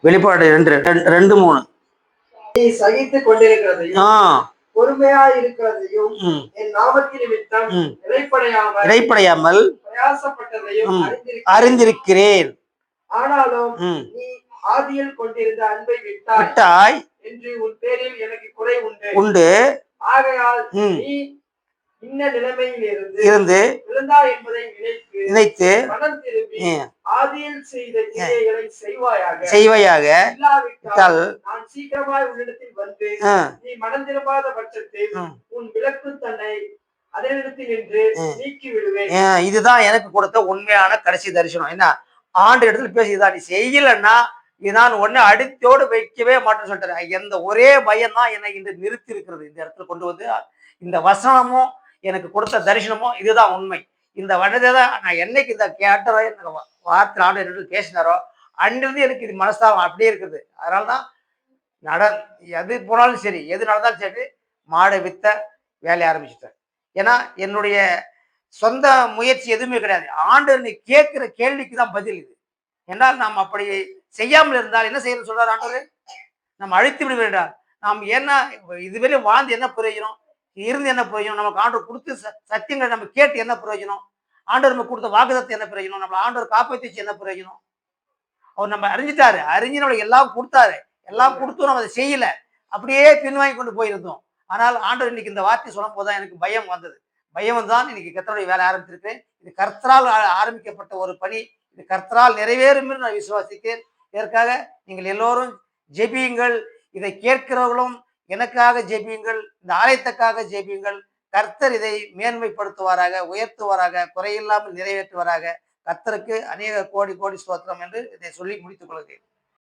வெளிப்பாடு 2:3. நீ சகித்துக் கொண்டிருக்கிறதையும் பொறுமையா இருக்கிறதையும் என் நாமத்தின் நிமித்தம் இடைப்படையாமல் பிரயாசப்பட்டதையும் அறிந்திருக்கிறேன். ஆனாலும் நீ ஆதியில் கொண்டிருந்த அன்பை விட்டாய் என்று உன் பேரில் எனக்கு குறை உண்டு. ஆகையால் நீ இன்ன நிலைமையில் இருந்து விழுந்தாய் என்பதை நினைத்து மனம் திரும்பி ஆதியில் செய்த கிரியைகளை செய்வாயாக. இல்லாவிட்டால் நான் சீக்கிரமாய் உன்னிடத்தில் வந்து நீ மனம் திரும்பாத பட்சத்தில் உன் விளக்கு தன்னை அதனிடத்தில் நின்று நீக்கி விடுவேன். இதுதான் எனக்கு கொடுத்த உண்மையான கடைசி தரிசனம். என்ன ஆண்டு இடத்துல பேசிதான், நீ செய்யலன்னா நான் ஒன்னு அடித்தோடு வைக்கவே மாட்டேன்னு சொல்லிட்டாரு. எந்த ஒரே பயம் தான் என்னை இன்று நிறுத்தி இருக்கிறது. இந்த இடத்துல கொண்டு வந்து இந்த வசனமும் எனக்கு கொடுத்த தரிசனமும் இதுதான் உண்மை. இந்த வனதை தான் நான் என்னைக்கு இந்த கேட்டரோ எனக்கு வார்த்தை ஆண்டு என்று பேசினாரோ அன்றிருந்து எனக்கு இது மனஸ்தாபம் அப்படியே இருக்குது. அதனாலதான் எது போனாலும் சரி, எது நடந்தாலும் சரி, மாடை வித்த வேலையை ஆரம்பிச்சுட்டேன். ஏன்னா என்னுடைய சொந்த முயற்சி எதுவுமே கிடையாது. ஆண்டு நீ கேட்கிற கேள்விக்கு தான் பதில் இது. என்றால் நாம் அப்படி செய்யாமல் இருந்தால் என்ன செய்யணும் சொல்றாரு ஆண்டவர்? நம்ம அழித்து விட வேண்டாம். நாம் என்ன இதுவரை வாழ்ந்து என்ன பிரயோஜனம், இருந்து என்ன பிரயோஜனம், நமக்கு ஆண்டவர் கொடுத்து சத்தியங்களை நம்ம கேட்டு என்ன பிரயோஜனம், ஆண்டவர் நம்ம கொடுத்த வாக்குதத்தை என்ன பிரயோஜனம், நம்மளை ஆண்டவர் காப்பாற்றிச்சு என்ன பிரயோஜனம்? அவர் நம்ம அறிஞ்சிட்டாரு, அறிஞ்சு நம்மளுக்கு எல்லாம் கொடுத்தாரு, எல்லாம் கொடுத்தும் நம்ம அதை செய்யல, அப்படியே பின்வாங்கி கொண்டு போயிருந்தோம். ஆனால் ஆண்டவர் இன்னைக்கு இந்த வார்த்தை சொல்லும் போதுதான் எனக்கு பயம் வந்தது. பயம் தான் இன்னைக்கு கர்த்தருடைய வேலை ஆரம்பித்திருக்கேன். இது கர்த்தரால் ஆரம்பிக்கப்பட்ட ஒரு பணி, இது கர்த்தரால் நிறைவேறும் என்று நான் விசுவாசித்தேன். இதற்காக நீங்கள் எல்லோரும் ஜெபியுங்கள். இதை கேட்கிறவர்களும் எனக்காக ஜெபியுங்கள், இந்த ஆலயத்துக்காக ஜெபியுங்கள். கர்த்தர் இதை மேன்மைப்படுத்துவாராக, உயர்த்துவாராக, குறையில்லாமல் நிறைவேற்றுவாராக. கர்த்தருக்கு அநேக கோடி கோடி ஸ்தோத்திரம் என்று இதை சொல்லி முடித்துக் கொள்கிறேன்.